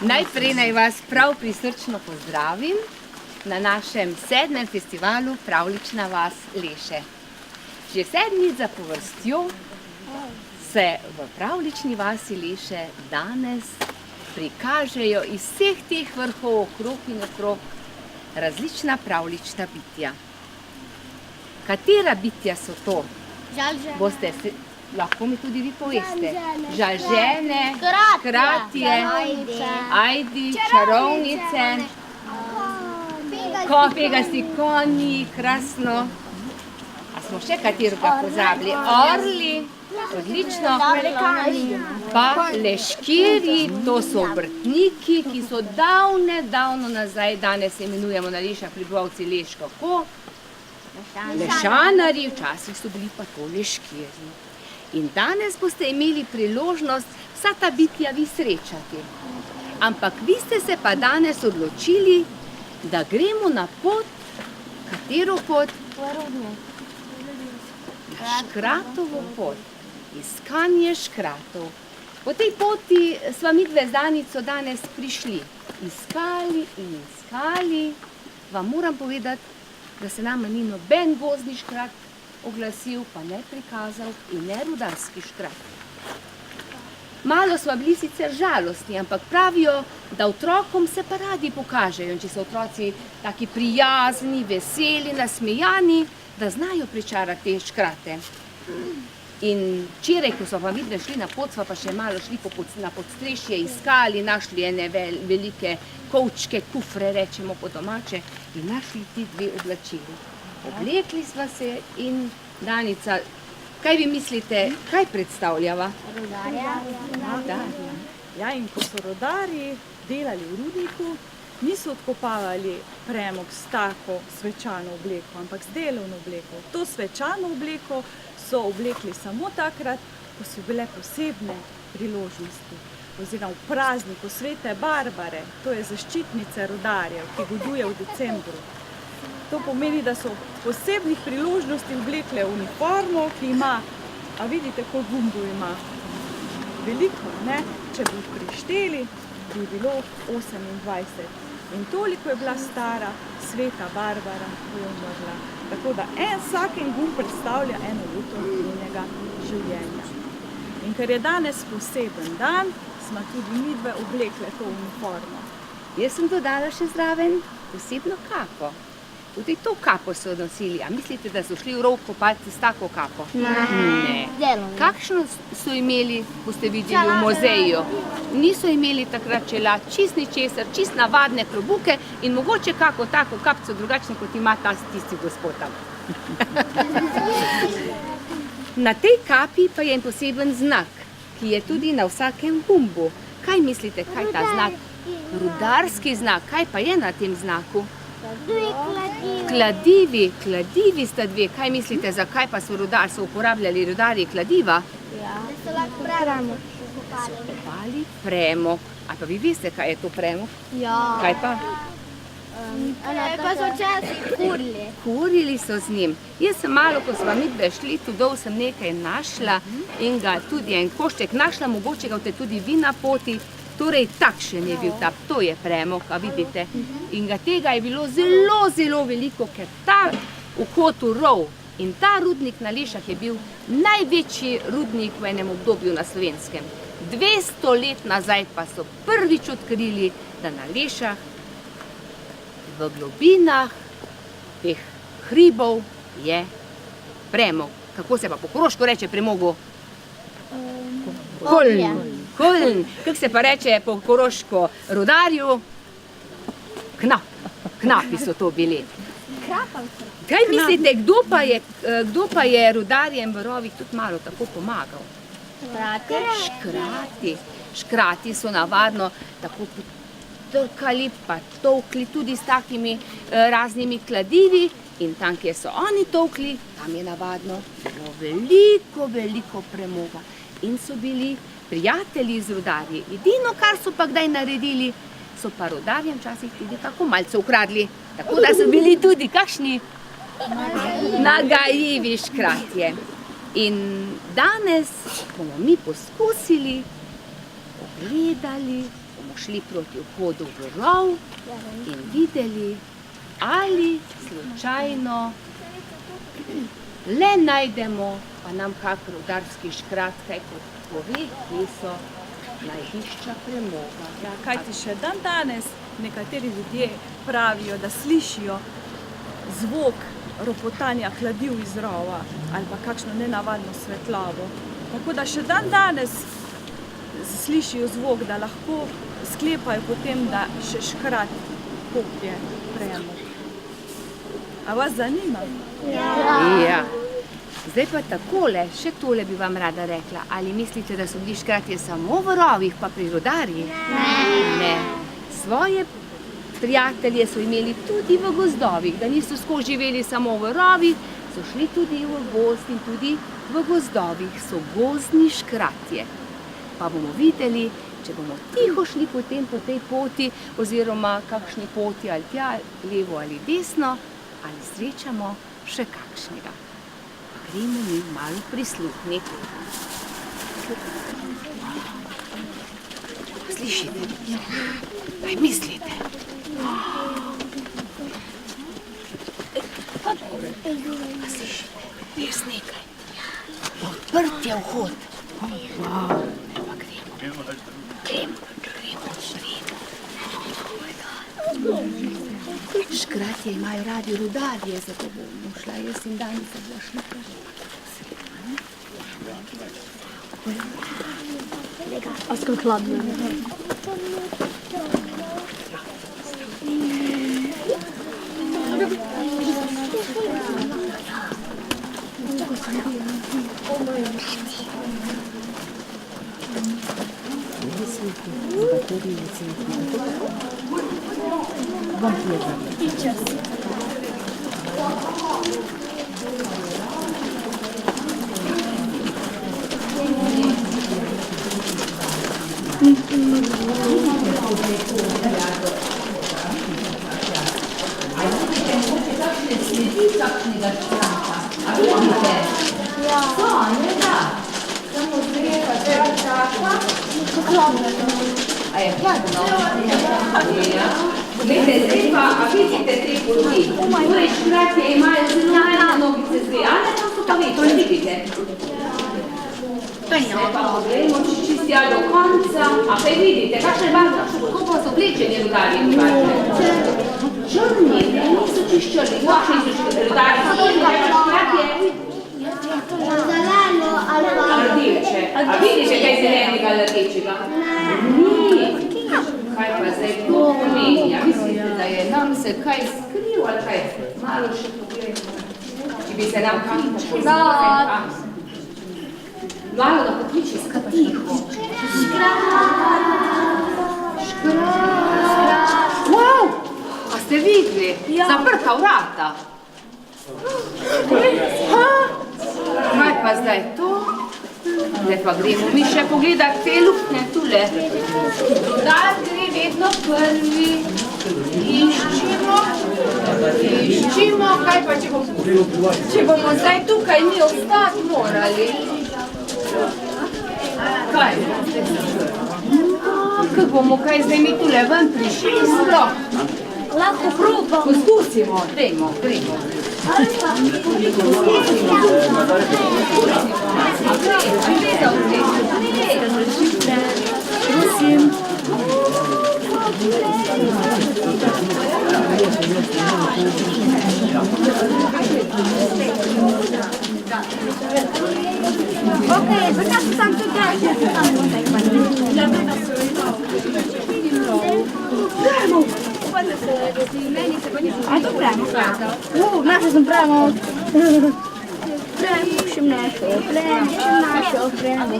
Najprej naj vas prav prisrčno pozdravim na našem 7. festivalu Pravljična vas Leše. Že 7. zapovrstjo se v Pravljični vasi Leše danes prikažejo iz vseh teh vrhov okrog in okrog različna pravljična bitja. Katera bitja so to? Boste lahko mi tudi vi poveste. Žalžene, kratje, ajdi, čarovnice, pegasti konji, krasno. A smo še katerega pozabili? Orli, odlično. Pa leškirji, to so obrtniki, ki so davno nazaj, danes se imenujemo na Lešah prebivalci Leš, kako? Lešanarji, včasih so bili pa to leškirji. In danes boste imeli priložnost vsa ta bitja vi srečati. Ampak vi ste se pa danes odločili, da gremo na pot. Katero pot? Na škratovo pot. Iskanje škratov. Po tej poti sva midve z Danico danes prišli. Iskali in iskali. Vam moram povedati, da se nama ni noben gozdni škrat oglasil, pa ne prikazal in ne rudarski škrat. Malo smo bili sicer žalostni, ampak pravijo, da otrokom se pa radi pokažejo. In če so otroci taki prijazni, veseli, nasmejani, da znajo pričarati te škrate. In včeraj, ko smo pa midve šli na pot, smo pa še malo šli na podstrešje, iskali, našli ene velike kovčke, kufre, rečemo po domače, in našli ti dve oblačili. Oblekli sva se in Danica, kaj vi mislite, kaj predstavljava? Rudarja. Ja, in ko so rodarji delali v rudniku, niso odkopavali premog s tako svečano obleko, ampak z delovno obleko. To svečano obleko so oblekli samo takrat, ko so bile posebne priložnosti. Oziroma v prazniku Svete Barbare, to je zaščitnica rudarjev, ki goduje v decembru. To pomeni, da so v posebnih priložnosti oblekle uniformo, ki ima, a vidite, koliko gumbov ima? Veliko, ne? Če bi jih prišteli, bi bilo 28. In toliko je bila stara Sveta Barbara, ko je umrla. Tako da vsak gumb predstavlja eno leto njenega življenja. In ker je danes poseben dan, smo tudi midve oblekle to uniformo. Jaz sem dodala še zraven posebno kapo. Tudi to kapo so nosili. A mislite, da so šli v rov kopati s tako kapo? Ne. Kakšno so imeli, boste videli v muzeju? Niso imeli takrat čelad, čist ničesar, čist navadne klobuke in mogoče kako tako kapco drugačno, kot ima ta tisti gospod tam. Na tej kapi pa je en poseben znak, ki je tudi na vsakem gumbu. Kaj mislite, kaj ta znak? Rudarski znak. Kaj pa je na tem znaku? Kladivi. Kladivi sta dve. Kaj mislite, zakaj pa so uporabljali rudarji kladiva? Da so lahko premog kopali premog. A pa vi veste, kaj je to premog? Ja. Kaj pa? Pa so včasih kurili. Kurili so z njim. Jaz sem malo, ko smo midve šli, tudi sem nekaj našla in ga tudi en košček našla, mogoče ga boste tudi vi na poti. Torej, takšen je bil ta, to je premog, a vidite. In tega je bilo zelo, zelo veliko, ker ta v kotu rov in ta rudnik na Lešah je bil največji rudnik v enem obdobju na Slovenskem. 200 let nazaj pa so prvič odkrili, da na Lešah v globinah teh hribov je premog. Kako se pa po koroško reče premogu? Koln. Koln. Kako se pa reče po koroško rudarju? Knap. Knapi so to bili. Kaj mislite, kdo pa je rudarjem v rovih tudi malo tako pomagal? Škrati. Škrati so navadno tako trkali, pa tolkli tudi s takimi raznimi kladivi. In tam, kjer so oni tolkli, tam je navadno bilo veliko, veliko premoga. In so bili prijatelji z rudarji. Edino, kar so pa kdaj naredili, so pa rudarjem včasih tudi kako malce ukradli. Tako da so bili tudi kakšni nagajivi škratje. In danes bomo mi poskusili, pogledali, bomo šli proti vhodu v rov in videli, ali slučajno le najdemo, pa nam kak rudarski škrat kaj pove, kje so najdišča premoga. Ja, kajti še dan danes nekateri ljudje pravijo, da slišijo zvok ropotanja kladiv iz rova ali pa kakšno nenavadno svetlavo. Tako da še dan danes slišijo zvok, da lahko sklepajo potem, da še škrat koplje premog. A vas zanima? Ja. Zdaj pa takole, še tole bi vam rada rekla. Ali mislite, da so bili škratje samo v rovih pa pri rudarjih? Ne. Svoje prijatelje so imeli tudi v gozdovih, da niso skozi živeli samo v rovih, so šli tudi v gozd in tudi v gozdovih so gozdni škratje. Pa bomo videli, če bomo tiho šli potem po tej poti oziroma kakšni poti ali tja, levo ali desno, ali srečamo še kakšnega. Gremo mi malo prisluhniti. Slišite? Kaj mislite? Slišite? Res nekaj. Odprt je vhod. Wow. Pa gremo. Škratje imajo radi rudarje, zato bomo šla jaz in Danica bo šli kar. A skoro hladno. A je hladno? Ja. Glede, zdaj pa, a vidite te poti? Torej, škratje imajo zelo majhne nogice zdaj, ali tam so pa večje, vidite? Zdaj pa pogledamo, če čistja do konca. A kaj vidite, kakšne barve, kako pa so oblečeni rudarji? Črni, ne, niso čiščrni, kakšni so rudarji? Škratje? Zeleno ali pa... Rdeče. A vidite kaj zelenega ali rdečega? Ni. Kaj pa zdaj to pomeni? Ja, mislite, da je nam se kaj skriv ali kaj? Malo še pogledamo. Če bi se nam kličil. Malo da pokliči skatiho. Škrat. Wow! A ste videli? Zaprta vrata. Kaj pa zdaj to? Zdaj pa gremo mi še pogledati te luknje tule. Rudar gre vedno prvi. Iščimo, kaj pa če bomo zdaj tukaj mi ostati morali. Kaj? Kako bomo kaj zdaj mi tule ven prišli sploh? Lahko probamo. Poskusimo, gremo. Prosim. Okej, zaraz sam tutaj. A to premo. Naše sem premo. Premo, še našo premo.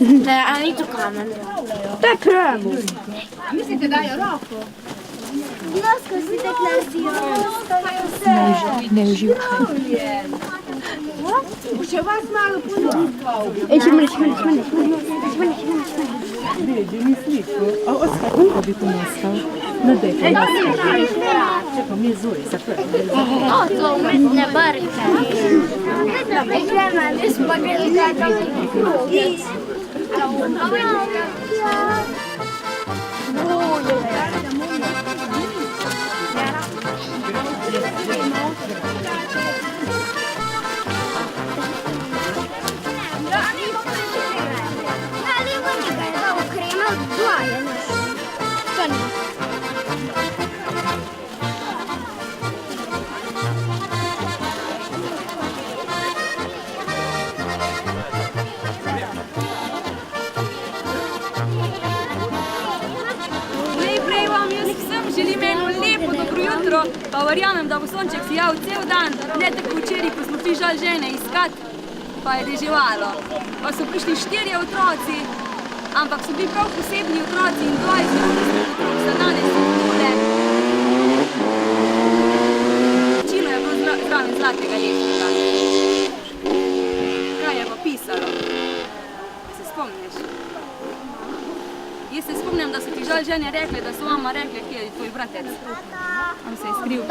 Ne, a ni to kamen. To je premo. A mislite, dajo roko? Nosko si tak nasijo. Ne uživaj. Še vas malo ponotkal. Vedi, mi slično. A Oskar, kako bi to nastal? Nadejte nas. Čekaj, mi je Zoji zaprli. To umestne barke. Mi smo gledali Najprej vam jaz vsem želim eno lepo dobro jutro, pa verjamem, da bo sonček sijal cel dan, ne tako včeraj, ko smo šli žal žene iskat, pa je deževalo. Pa so prišli 4 otroci, ampak so bili prav posebni otroci in 20 otrok za danes in tule. Čilo je bilo zraven zlatega lešnika. Kaj je pa pisalo? Se spomniš? Jaz se spomnim, da so ti žal žene rekli, da so vama rekli, kje je tvoj bratec. On se je skril.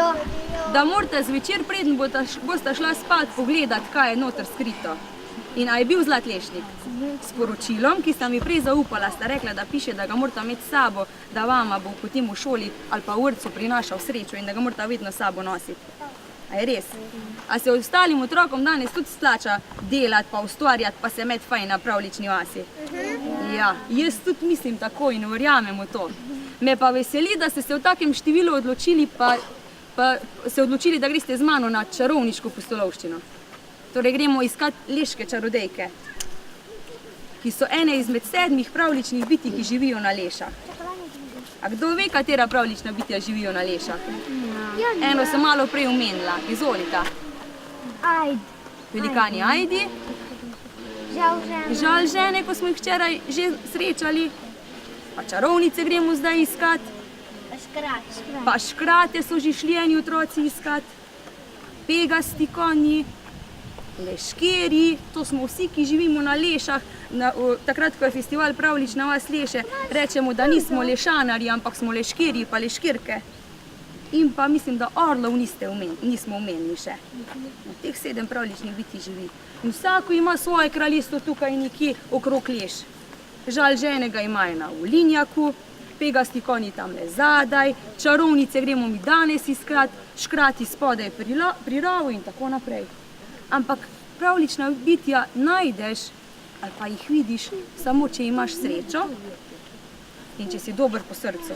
Da morate zvečer, preden boste šla spat, pogledat, kaj je noter skrito. In a je bil zlat lešnik? S poročilom, ki sta mi prej zaupala, sta rekla, da piše, da ga morata imeti s sabo, da vama bo potem v šoli ali pa v vrtcu prinašal srečo in da ga morata vedno s sabo nositi. A je res? A se ostalim otrokom danes tudi splača delati, pa ustvarjati, pa se imeti fajn na pravlični vasi? Ja, jaz tudi mislim tako in verjamem v to. Me pa veseli, da ste se v takem številu odločili, pa se odločili, da greste z mano na čarovniško pustolovščino. Torej gremo iskat leške čarodejke, ki so ene izmed 7 pravličnih bitij, ki živijo na lešah. A kdo ve, katera pravlična bitja živijo na lešah? Eno sem malo prej omenila, izvolita. Velikani ajdi, žal žene, ko smo jih včeraj že srečali, pa čarovnice gremo zdaj iskat, pa škrate so že šli eni otroci iskat, pegasti konji, leškerji, to smo vsi, ki živimo na lešah. Takrat, ko je festival Pravlična vas Leše, rečemo, da nismo lešanarji, ampak smo leškerji pa leškirke. In pa mislim, da orlov nismo omenili še. Teh 7 pravličnih bitij živi. In vsako ima svoje kraljestvo tukaj nekje okrog leš. Žal ženega imajo na Ulinjaku, pegasti konji tamle zadaj, čarovnice gremo mi danes iskat, škrati spodaj pri rovu in tako naprej. Ampak pravlična bitja najdeš ali pa jih vidiš samo, če imaš srečo in če si dober po srcu,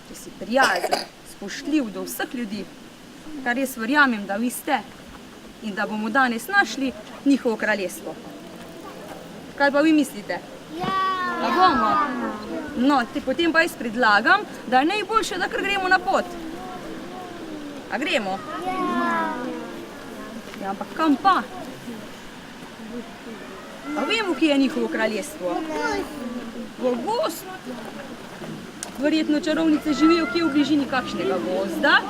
če si prijazen, spoštljiv do vseh ljudi, kar jaz verjamem, da vi ste in da bomo danes našli njihovo kraljestvo. Kaj pa vi mislite? Da bomo? No, potem pa jaz predlagam, da je najboljše, da kar gremo na pot. A gremo? Ja, ampak kam pa? A vemo, kje je njihovo kraljestvo? V gozd. Verjetno čarovnice živijo kje v bližini kakšnega gozda.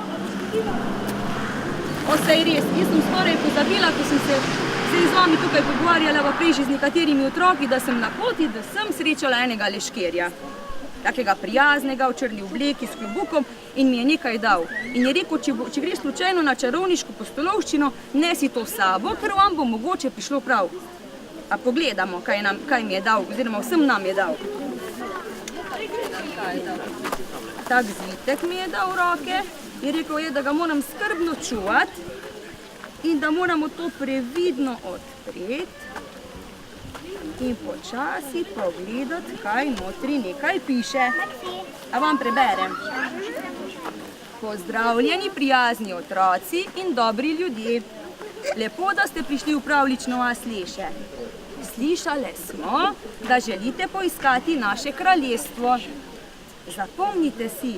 Saj res, jaz sem skoraj pozabila, ko sem se z vami tukaj pogovarjala pa prej že z nekaterimi otroki, da sem na poti, da sem srečala enega leškerja. Takega prijaznega, v črni obleki, s klobukom in mi je nekaj dal. In je rekel, če greš slučajno na čarovniško pustolovščino, nesi to s sabo, ker vam bo mogoče prišlo prav. A pogledamo, kaj mi je dal, oziroma vsem nam je dal. Tak zvitek mi je dal v roke in rekel je, da ga moram skrbno čuvati in da moramo to previdno odpreti in počasi pogledati, kaj notri nekaj piše. A vam preberem. Pozdravljeni, prijazni otroci in dobri ljudje. Lepo, da ste prišli v Pravlično vas Leše. Slišali smo, da želite poiskati naše kraljestvo. Zapomnite si,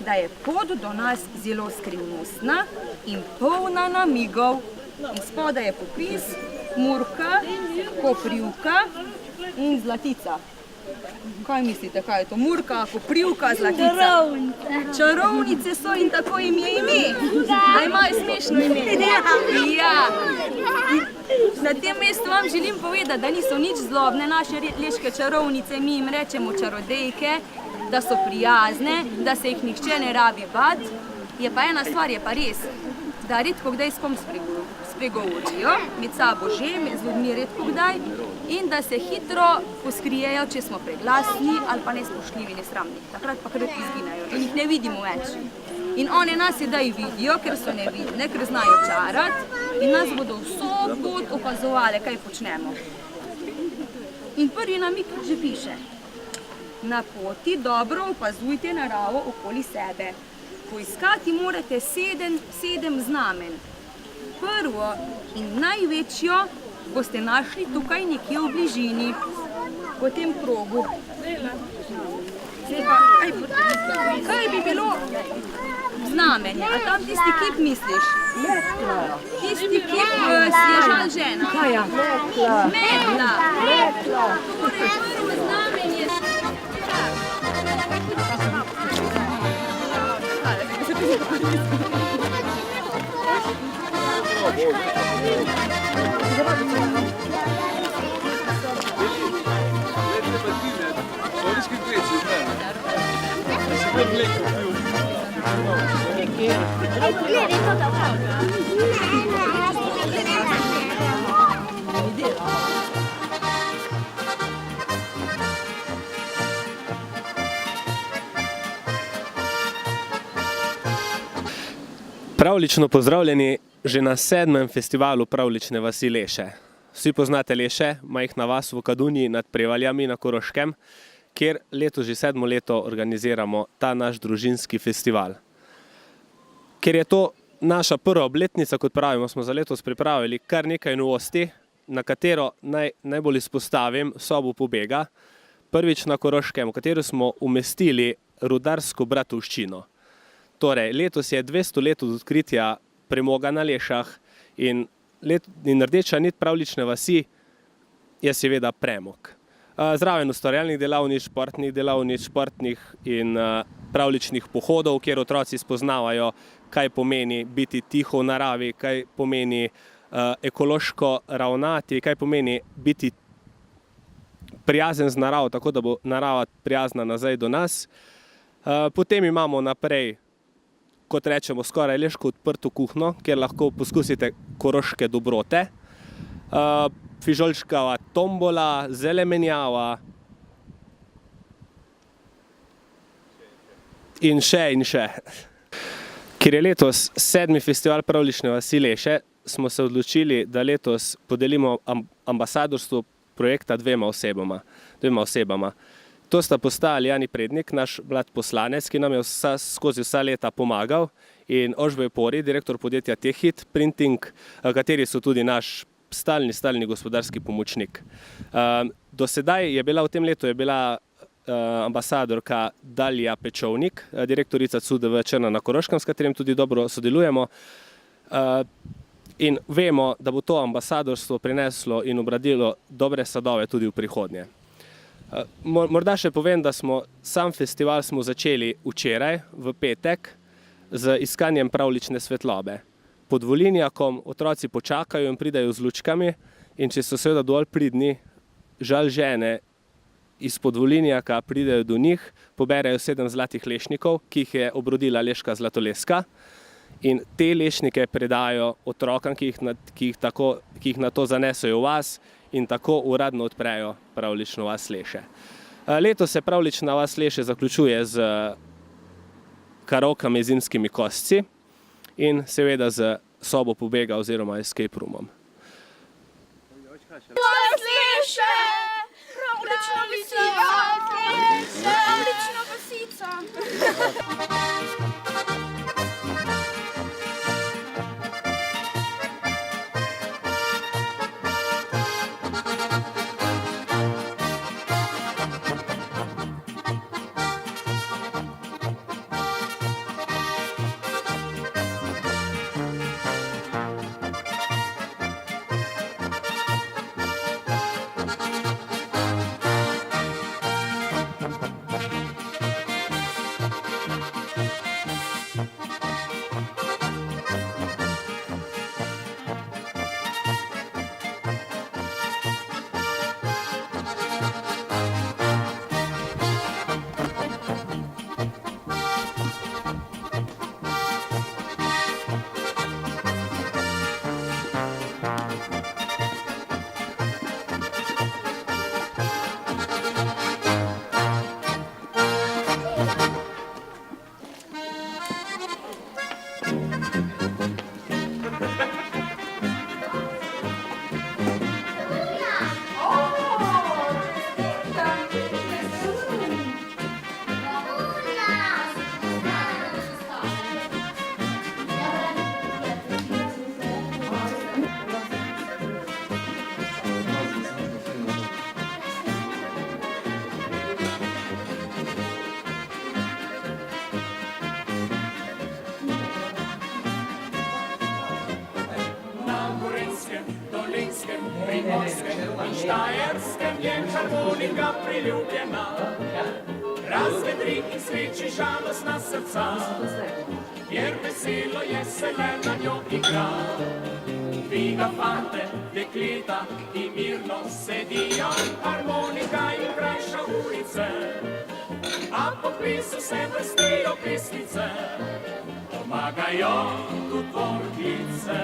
da je pot do nas zelo skrivnostna in polna namigov. In spodaj je popis Murka, Koprivka in Zlatica. Kaj mislite, kaj je to? Murka, Koprivka, Zlatica? Čarovnice so in tako jim je ime. Da imajo smešno ime. Ja. Na tem mestu vam želim povedati, da niso nič zlobne naše leške čarovnice, mi jim rečemo čarodejke, da so prijazne, da se jih nihče ne rabi bati. Je pa ena stvar, je pa res, da redko kdaj s kom spregovorijo, med sabo že, z ljudmi redko kdaj, in da se hitro poskrijejo, če smo preglasni ali pa nespoštljivi, nesramni. Takrat pa kar izginejo in jih ne vidimo več. In one nas sedaj vidijo, ker so nevidne, ker znajo čarati in nas bodo vso pot opazovali, kaj počnemo. In prvi namig že piše: na poti dobro opazujte naravo okoli sebe. Poiskati morate sedem znamen. Prvo in največjo boste našli tukaj nekje v bližini, po tem krogu. Zdaj pa, kaj bi bilo znamenje? A tam tisti kip misliš? Tisti kip je žal žena. Kaja? Medla. Torej, prvo znamenje. Pravljično pozdravljeni že na 7. festivalu Pravljične vasi Leše. Vsi poznate Leše, majhna vas v Kadunji nad Prevaljami na Koroškem, kjer letos že 7. leto organiziramo ta naš družinski festival. Ker je to naša prva obletnica, kot pravimo, smo za letos pripravili kar nekaj novosti, na katero najbolj izpostavim sobo pobega, prvič na Koroškem, v katero smo umestili rudarsko bratovščino. Torej, letos je 200 let od odkritja premoga na Lešah in rdeča nit pravljične vasi je seveda premog. Zraven ustvarjalnih delavnic, športnih in pravljičnih pohodov, kjer otroci spoznavajo, kaj pomeni biti tiho v naravi, kaj pomeni ekološko ravnati, kaj pomeni biti prijazen z naravo, tako da bo narava prijazna nazaj do nas. Potem imamo naprej, kot rečemo, skoraj leško odprto kuhno, kjer lahko poskusite koroške dobrote. Fižolčkava tombola, zelemenjava in še. Ker je letos 7. festival Pravljične vasi Leše, smo se odločili, da letos podelimo ambasadorstvo projekta dvema osebama. To sta postali Jani Prednik, naš mlad poslanec, ki nam je skozi vsa leta pomagal, in Ožboj Pori, direktor podjetja Tehit Printing, kateri so tudi naš stalni gospodarski pomočnik. Do sedaj je bila v tem letu ambasadorka Dalija Pečovnik, direktorica CUDV Črna na Koroškem, s katerim tudi dobro sodelujemo. In vemo, da bo to ambasadorstvo prineslo in obradilo dobre sadove tudi v prihodnje. Morda še povem, da sam festival smo začeli včeraj, v petek, z iskanjem pravljične svetlobe. Pod Volinjakom otroci počakajo in pridajo z lučkami, in če so seveda dovolj pridni, žal žene izpod Volinjaka pridajo do njih, poberejo 7 zlatih lešnikov, ki jih je obrodila leška zlatoleska, in te lešnike predajo otrokom, ki jih na to zanesejo v vas in tako uradno odprejo Pravljično vas Leše. Letos se Pravljična vas Leše zaključuje z karokami zimskimi kosci in seveda z sobo pobega oziroma escape roomom. Leše! Pravljična vasica! Štajerskem je harmonika priljubljena, razvedri in sveči žalostna srca, jer veselo je se le na njo igra. Dviga fante, dekleta in mirno sedijo, harmonika in krajša ulice, a po plesu se vrstijo pesnice, pomagajo tudi orglice.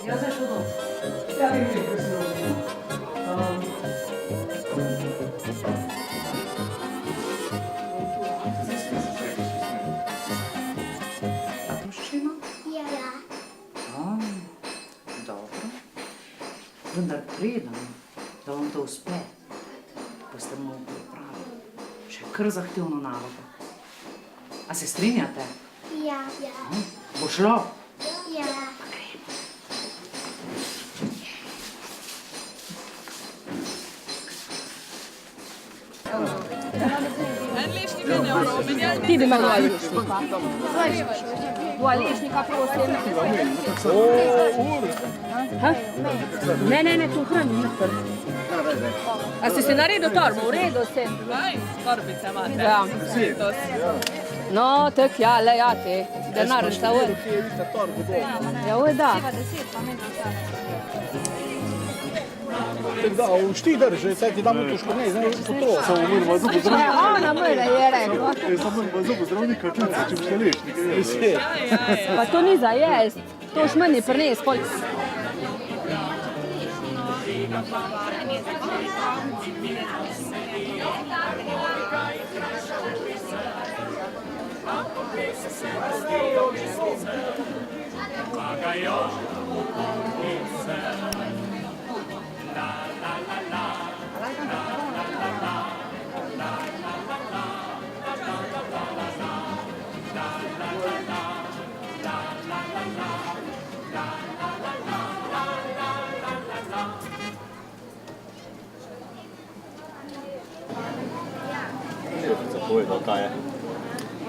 Ja, zdaj šel dom. Ja, vem, kaj se rodil. Ruščina? Ja. Dobro. Vendar preden, da vam to uspe, boste mogli opraviti še kar zahtevno nalogo. A se strinjate? Ja. Bo šlo? Ja. Ti bi malo lešnika. Dva lešnika, prosim. Ne, to hranim. A si si naredil torbo? V redu si. Torbice imate. Ja. No, tak ja, le ja ti. Denar šta uvijek. Ja, uvijek da. Da, v štih drži, saj ti damo tuško, ne, zdaj po to. Samo moramo zubo zdravnika. Ona mora je rekla. Samo moramo zubo zdravnika, čuti, če bi lešnik. Pa to ni za jest. To už meni prines, polk.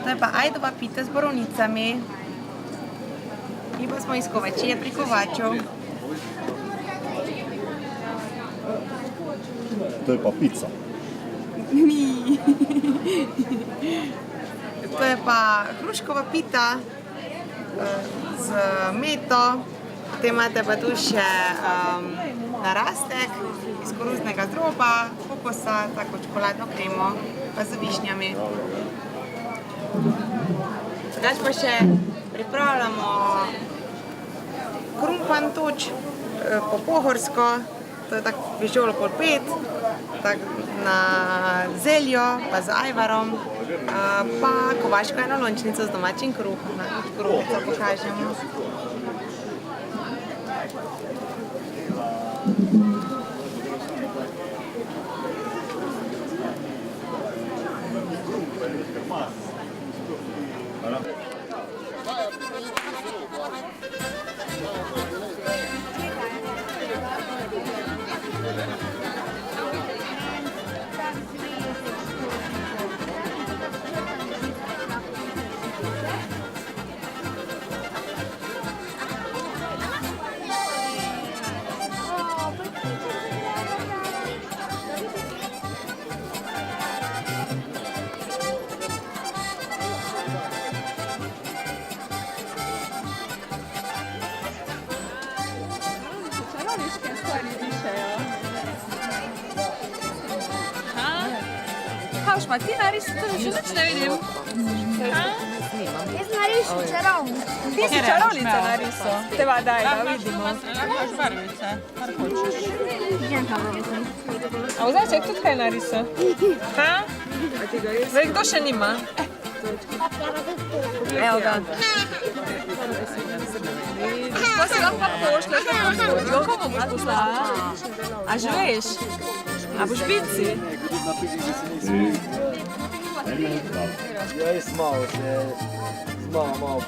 To je pa ajdova pita z borovnicami. Mi pa smo iz Kovačije pri Kovaču. To je pa pica. Mi. To je pa hruškova pita z meto. Potem imate pa tu še narastek iz koruznega zdroba, kokosa, tako čokoladno kremo, pa z višnjami. Drugač pa še pripravljamo krumpan toč po pohorsko, to je tako fižol polpet, na zeljo, pa z ajvarom, pa kovaško enolončnico z domačim kruhom. Kruhico pokažemo. Kaj pa ti narisati, to še nič ne vidim. Jaz narišem čarovnico. Ti si čarovnico narisal. Te va daj, da vidimo. Lahko barvice, kar hočeš. A vzaj, če je tudi kaj narisal? Zdaj, kdo še nima? Evo ga. Pa si lahko pošlješ na pošljo, komu boš poslala? A že veš? A boš pici? Ja, je malo prav,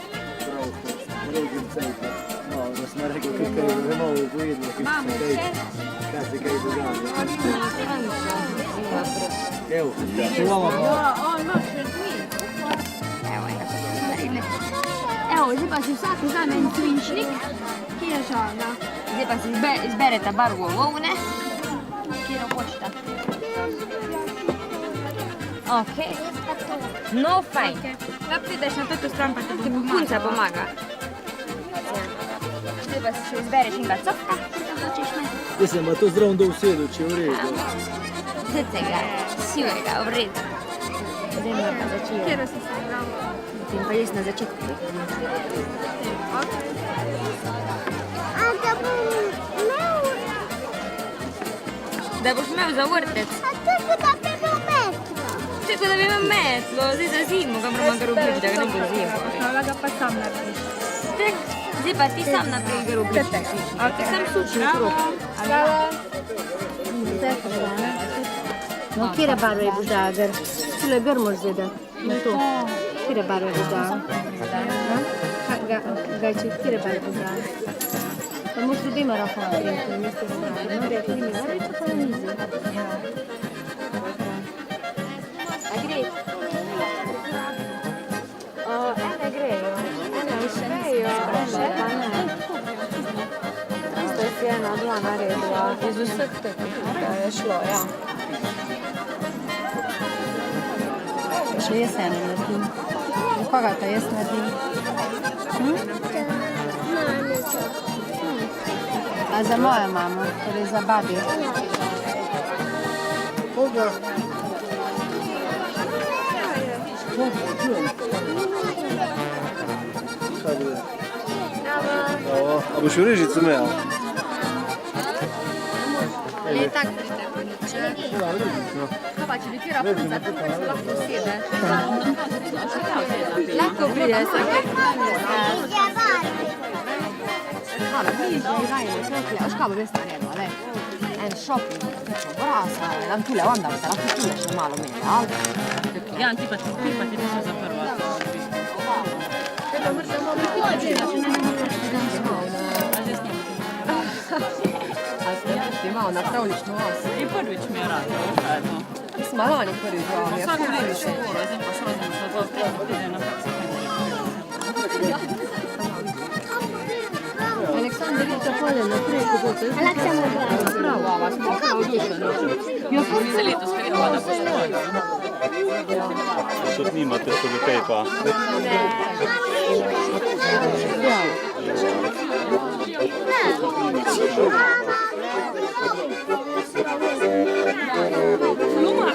drugim cajta. Malo, da smo rekli, kaj je malo upojedno, kaj se kaj dogaja. Evo, čuvamo malo. Evo, zdaj pa si vsak vzame en svinčnik, ki je žalna. Zdaj pa si izberete barvo volne, kjero hočete. Ok. No, fajn. Da prideš na to stran, pa te bo Punca pomaga. Zdaj pa si še izbereš enega cofka, da hočeš me. Zdaj se ima to zdravo do vsedu, če je v redu. Tega, sivega, v redu. Zdaj me pa začela. Kjero si se zdrav? Potem pa jaz na začetku. Da boš imel za vrtec. Tako da bi imel metlo, zdaj za zimo ga moramo grobiti, da ga ne bo zimo. Hvala ga pa sam narediš. Zdaj pa ti sam naprej grobiš. Sam suči krok. No, kjera barva je boš dala, Gar? Celo Gar moraš zdaj da. Na to. Kjera barva boš dala? Gajče, kjera barva boš dala? Pa moš ljubima roka narediti, da niste zbrali. No, da je tudi mi vreče pa na mizi. A gre? Ene grejo. Ene še grejo. Še pa ne. Isto si ena, dva naredila. Iz vseh tekih, da je šlo, ja. Še jaz eno naredim. Koga ta jaz naredim? A za mojo mamo, torej za babi. Koga? A boš v režicu imel? Le tak prište. Kaj pa, če bi kjera punca, tukaj se lahko usede. Lahko prije, se Hvala, mi že rajno, sve aš kaj bo veste naredila, le. En šoping, tako brasa, nam tule onda, se lahko tule še malo mene, ali? Ja, ti pa ti niso za prvo. Ti malo na pravlično vas. I prvič mi je rad. Smo lani prvi zvali. Vsak vreme še skoro, zdaj pa šlo za to, da na Aleksandar je tako naprej, ko bo to. Aleksandar, Bravo, vas smo prav odlično. Jo, pa mi se letos skrijeva, da bo spojno. Što nimate što bi kaj pa?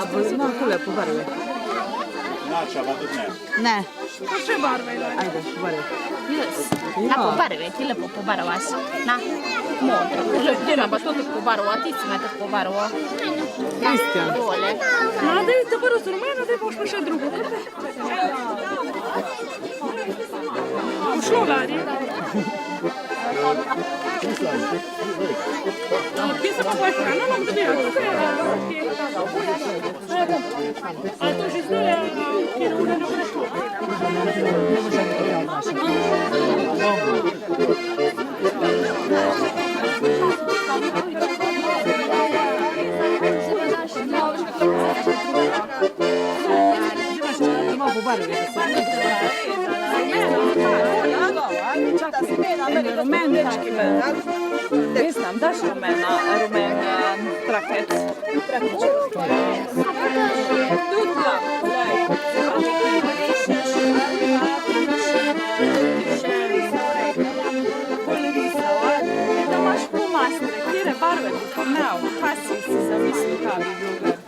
A bo znao tule pobarve? Nača, pa tudi ne. Ne. Pa še barve. Ajde, pobarve. Na pobarve, ti lepo pobarvaš. Na. Modro. Ljena, pa to tako pobarvo, a ti si me tako pobarvo. Kristjan. Dole. Ma, daj, to prvo z rumeno, daj boš pa še drugo. Ušlo, Lari. Kje se pa tvoja hrana nam dobija? A to že zdaj je, kjer ureno prišlo? Malo pobarve, da se Rumenčki ne znam, daš rumen trakec. Da imaš flomastre, kjere barve bi pa imel, kaj si zamislil, kaj bi bil?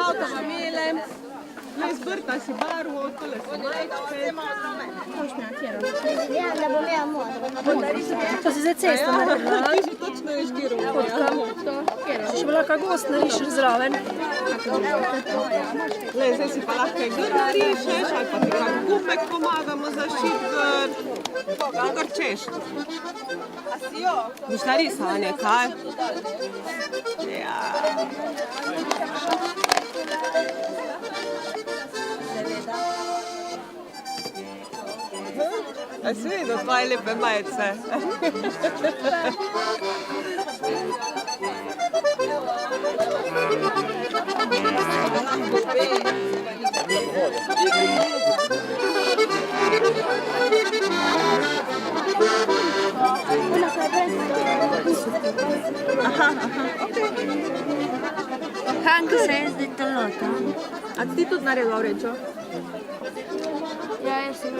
Avto vam imele, le zbrta si barvo, tole so majčke. Ja, da bom ja moral. To si zdaj cesto naredila? Ti že točno veš, kjer Še bila kak gost narišeš zraven. Le, zdaj si pa lahko gr narišeš, ali pa ti kak kupek pomagamo zašiti gr. Kakor češ. Boš narisala nekaj? Ja. A si videl tvoje lepe majice? Kako se je zdaj to lota? A ti tudi naredila vrečo? Ja, jaz sem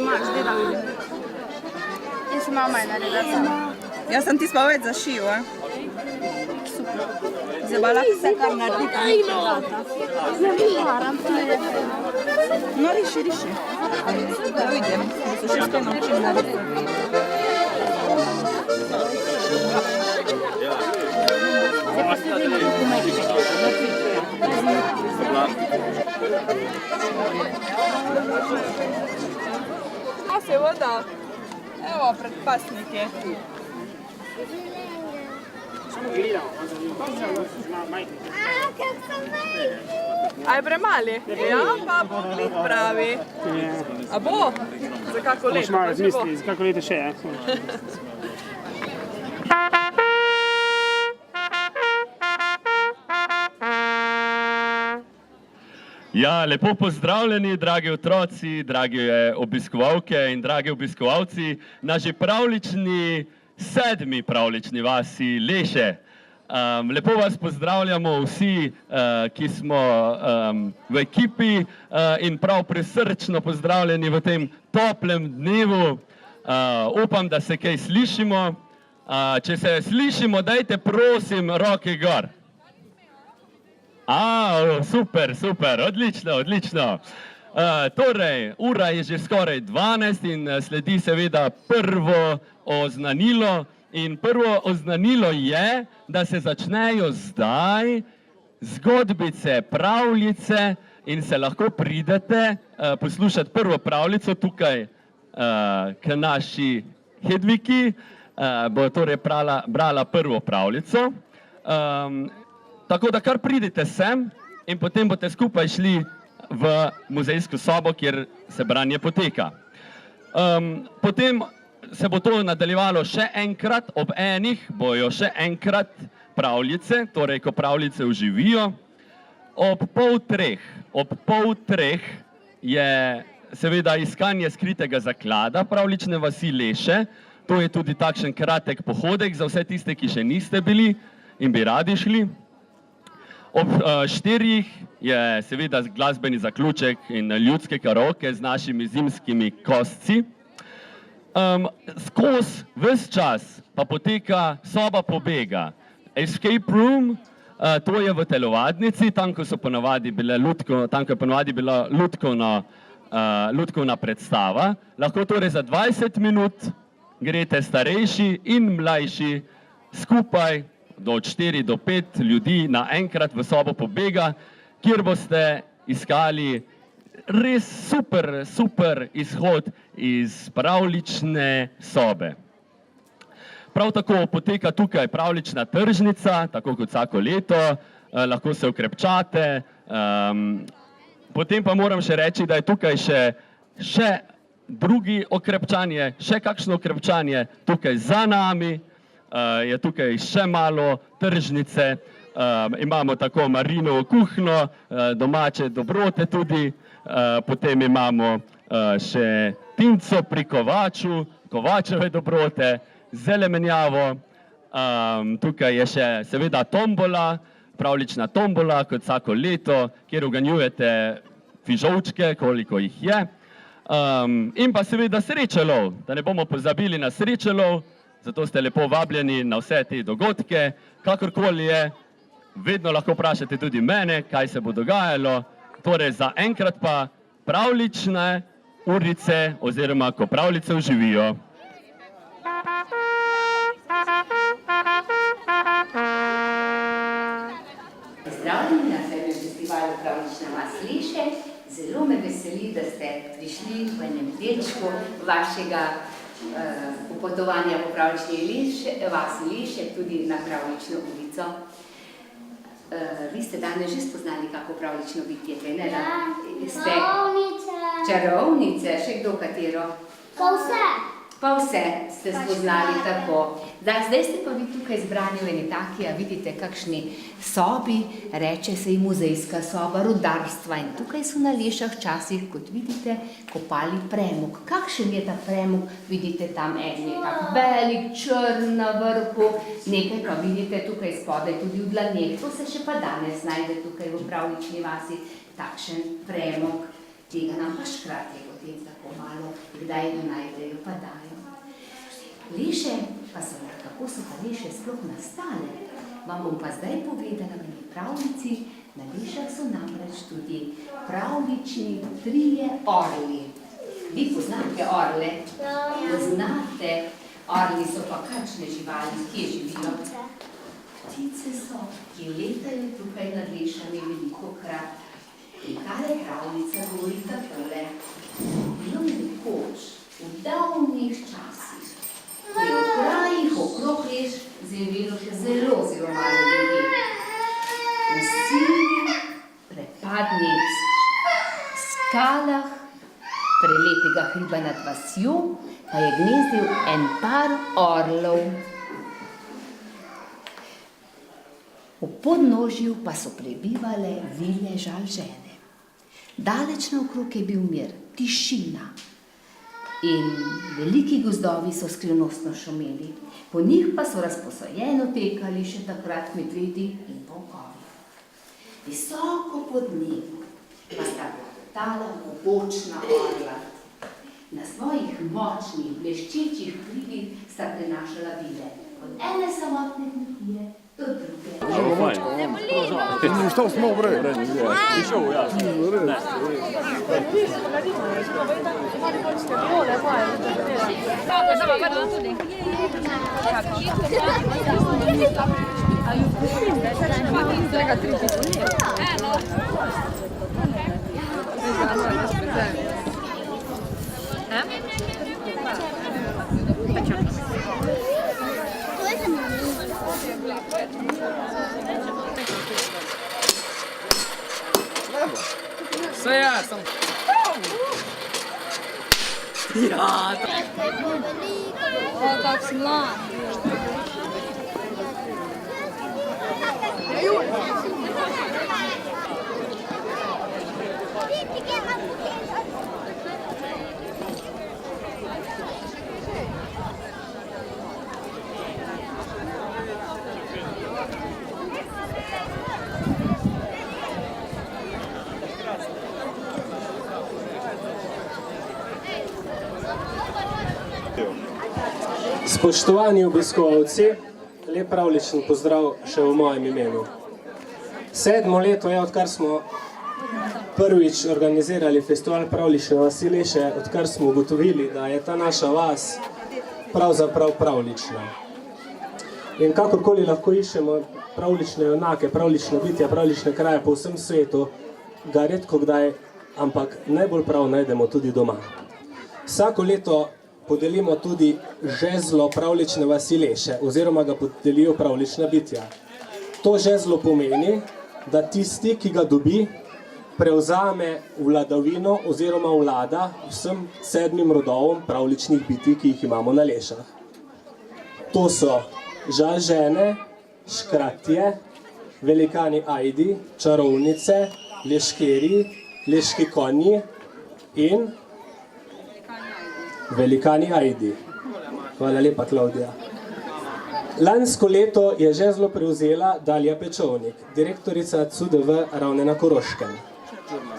imaš, zdaj da vidim. Jaz sem malo manj naredila sama. Jaz sem ti pa več zašil, Super. Zdaj pa lahko vse kar naredite, nič ne data. No, riši. Da vidim, da se še kaj naučim narediti. Zdaj pa se vidimo tukaj majčke. A se voda? Evo, predpasniki. A je premali? Ja, pa bo glih pravi. A bo? Za kako leto? Boš malo razmisli, za kako leto še, Ja, lepo pozdravljeni, dragi otroci, dragi obiskovalke in dragi obiskovalci na že pravlični 7. pravlični vasi Leše. Lepo vas pozdravljamo vsi, ki smo v ekipi in prav prisrčno pozdravljeni v tem toplem dnevu. Upam, da se kaj slišimo. Če se slišimo, dajte prosim roke gor. Super, odlično. Torej, ura je že skoraj 12 in sledi seveda prvo oznanilo. In prvo oznanilo je, da se začnejo zdaj zgodbice, pravljice in se lahko pridete poslušati prvo pravljico tukaj k naši Hedviki. Bo torej brala prvo pravljico. Tako da kar pridite sem in potem boste skupaj šli v muzejsko sobo, kjer se branje poteka. Potem se bo to nadaljevalo še enkrat, ob enih bojo še enkrat pravljice, torej ko pravljice oživijo. Ob pol treh je seveda iskanje skritega zaklada pravlične vasi Leše. To je tudi takšen kratek pohodek za vse tiste, ki še niste bili in bi radi šli. Ob 4 je seveda glasbeni zaključek in ljudske karaoke z našimi zimskimi kosci. Skozi ves čas pa poteka soba pobega. Escape room, to je v telovadnici, tam ko je ponavadi bila lutkovna predstava. Lahko torej za 20 minut greste starejši in mlajši skupaj od 4 do 5 ljudi naenkrat v sobo pobega, kjer boste iskali res super izhod iz pravlične sobe. Prav tako poteka tukaj pravlična tržnica, tako kot vsako leto, lahko se okrepčate. Potem pa moram še reči, da je tukaj še drugi okrepčanje, še kakšno okrepčanje tukaj za nami. Je tukaj še malo tržnice, imamo tako Marinovo kuhno, domače dobrote tudi, potem imamo še pinco pri kovaču, kovačeve dobrote, zelenjavo, tukaj je še seveda tombola, pravlična tombola kot vsako leto, kjer uganjujete fižolčke, koliko jih je, in pa seveda srečelov, da ne bomo pozabili na srečelov. zato ste lepo vabljeni na vse te dogodke. Kakorkoli je, vedno lahko vprašate tudi mene, kaj se bo dogajalo. Torej, za enkrat pa pravljične urice oziroma ko pravljice oživijo. Pozdravljeni na 7. festivalu Pravljična vas Leše. Zelo me veseli, da ste prišli v enem delčku vašega popotovanja po pravljični vasi Leše, tudi na pravljično ulico. Vi ste danes že spoznali kako pravljično bitje, ne? Čarovnice. Čarovnice, še kdo katero? Pa vse. Pa vse ste spoznali tako. Zdaj ste pa vi tukaj zbrani v eni taki, a vidite kakšni sobi, reče se jim muzejska soba rudarstva in tukaj so na Lešah včasih, kot vidite, kopali premog. Kakšen je ta premog? Vidite tam en je tak velik črn na vrhu, nekaj pa vidite tukaj spodaj tudi v dlaneh. To se še pa danes najde tukaj v pravljični vasi, takšen premog. Tega nam pa škrati potem tako malo, kdaj ga najdejo pa dajo. Leše, pa so, kako so pa Leše sploh nastale, vam bom pa zdaj povedala v eni pravljici. Na Lešah so namreč tudi pravljični 3 orli. Vi poznate orle? Poznate? Orli so pa kakšne živali, kje živijo? Ptice so, ki letajo tukaj nad Lešami velikokrat. In tale pravljica govori takole. Bilo nekoč, v davnih časih, je v krajih okrog Leš živelo še zelo malo ljudi. V silnih, prepadnih skalah prelepega hriba nad vasjo pa je gnezdil en par orlov. V podnožju pa so prebivale vile žalžene. Daleč naokrog je bil mir, tišina in veliki gozdovi so skrivnostno šumeli. Po njih pa so razposojeno tekali še takrat medvedi in volkovi. Visoko pod nebu pa sta plakotala mogočna orla. Na svojih močnih, bleščečih krilih sta prenašala vile od ene samotne kmetije do druge. Ne boli. Što smo vred? Prišel, ja. Saj ja, sem... Ja, O, kak si mlad. Spoštovani obiskovalci, lep pravljičen pozdrav še v mojem imenu. 7. leto je, odkar smo prvič organizirali festival Pravljične vasi Leše, odkar smo ugotovili, da je ta naša vas pravzaprav pravljična. In kakorkoli lahko iščemo pravljične junake, pravljične bitja, pravljične kraje po vsem svetu, ga redko kdaj, ampak najbolj prav najdemo tudi doma. Vsako leto podelimo tudi žezlo Pravljične vasi Leše, oziroma ga podelijo pravljična bitja. To žezlo pomeni, da tisti, ki ga dobi, prevzame vladavino oziroma vlada vsem 7 rodovom pravljičnih bitij, ki jih imamo na Lešah. To so žalžene, škratje, velikani ajdi, čarovnice, leškeri, leški konji in velikani ajdi. Hvala lepa, Klaudija. Lansko leto je žezlo prevzela Dalja Pečovnik, direktorica CUDV Ravne na Koroškem.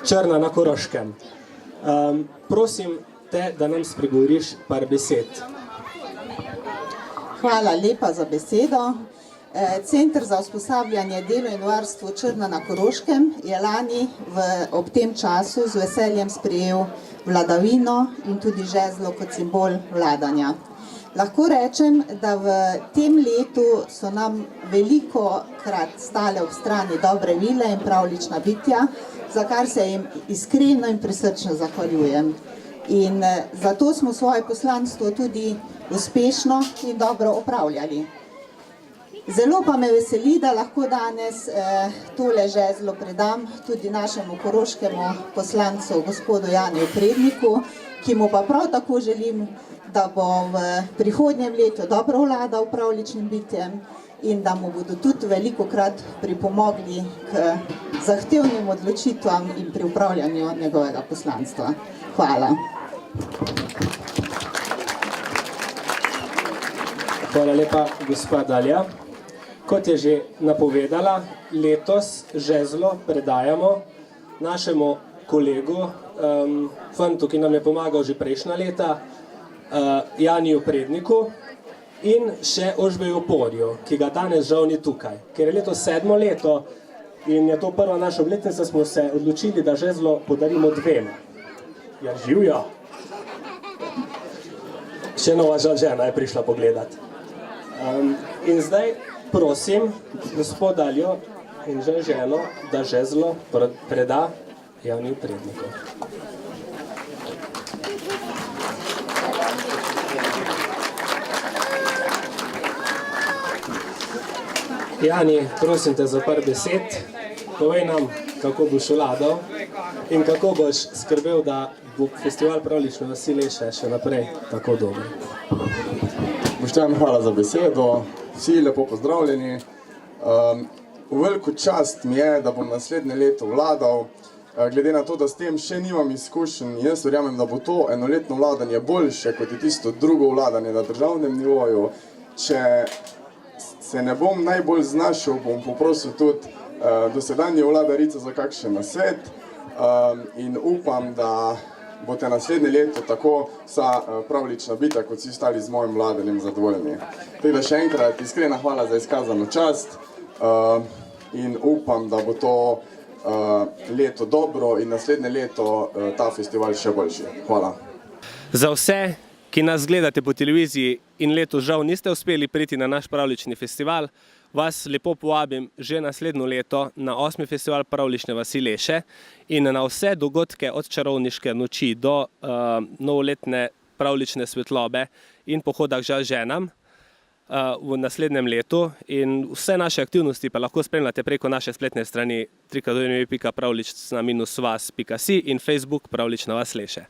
Črna na Koroškem. Prosim te, da nam spregovoriš par besed. Hvala lepa za besedo. Center za usposabljanje, delo in varstvo Črna na Koroškem je lani ob tem času z veseljem sprejel vladavino in tudi žezlo kot simbol vladanja. Lahko rečem, da v tem letu so nam veliko krat stale ob strani dobre vile in pravlična bitja, za kar se jim iskreno in prisrčno zahvaljujem. In zato smo svoje poslanstvo tudi uspešno in dobro opravljali. Zelo pa me veseli, da lahko danes tole žezlo predam tudi našemu koroškemu poslancu, gospodu Janiju Predniku, ki mu pa prav tako želim, da bo v prihodnjem letu dobro vladal pravličnim bitjem in da mu bodo tudi velikokrat pripomogli k zahtevnim odločitvam in pri upravljanju njegovega poslanstva. Hvala. Hvala lepa, gospa Dalja. Kot je že napovedala, letos žezlo predajamo našemu kolegu, fantu, ki nam je pomagal že prejšnja leta, Janiju Predniku in še Ožbeju Porju, ki ga danes žal ni tukaj. Ker je letos 7. leto in je to prva naša obletnica, smo se odločili, da žezlo podarimo dvema. Ja, živjo! Še nova žena je prišla pogledat. In zdaj prosim gospod Daljo in ženo, da žezlo preda Janiju Predniku. Jani, prosim te za par besed, povej nam, kako boš vladal in kako boš skrbel, da bo festival Pravlične vasi Leše še naprej tako dober. Boštjan, hvala za besedo, vsi lepo pozdravljeni. V veliko čast mi je, da bom naslednje leto vladal. Glede na to, da s tem še nimam izkušenj, jaz verjamem, da bo to enoletno vladanje boljše, kot je tisto drugo vladanje na državnem nivoju. Če se ne bom najbolj znašel, bom poprosil tudi dosedanje vladarice za kakšen nasvet in upam, da boste naslednje leto tako vsa pravlična bitja, kot vsi ostali z mojim vladanjem zadovoljni. Tako da še enkrat iskrena hvala za izkazano čast in upam, da bo to leto dobro in naslednje leto ta festival še boljši. Hvala. Za vse, ki nas gledate po televiziji in letos žal niste uspeli priti na naš pravlični festival, vas lepo povabim že naslednjo leto na 8. festival Pravlične vasi Leše in na vse dogodke od čarovniške noči do novoletne pravlične svetlobe in pohoda k ženam v naslednjem letu. In vse naše aktivnosti pa lahko spremljate preko naše spletne strani www.pravlična-vas.si in Facebook Pravlična vas Leše.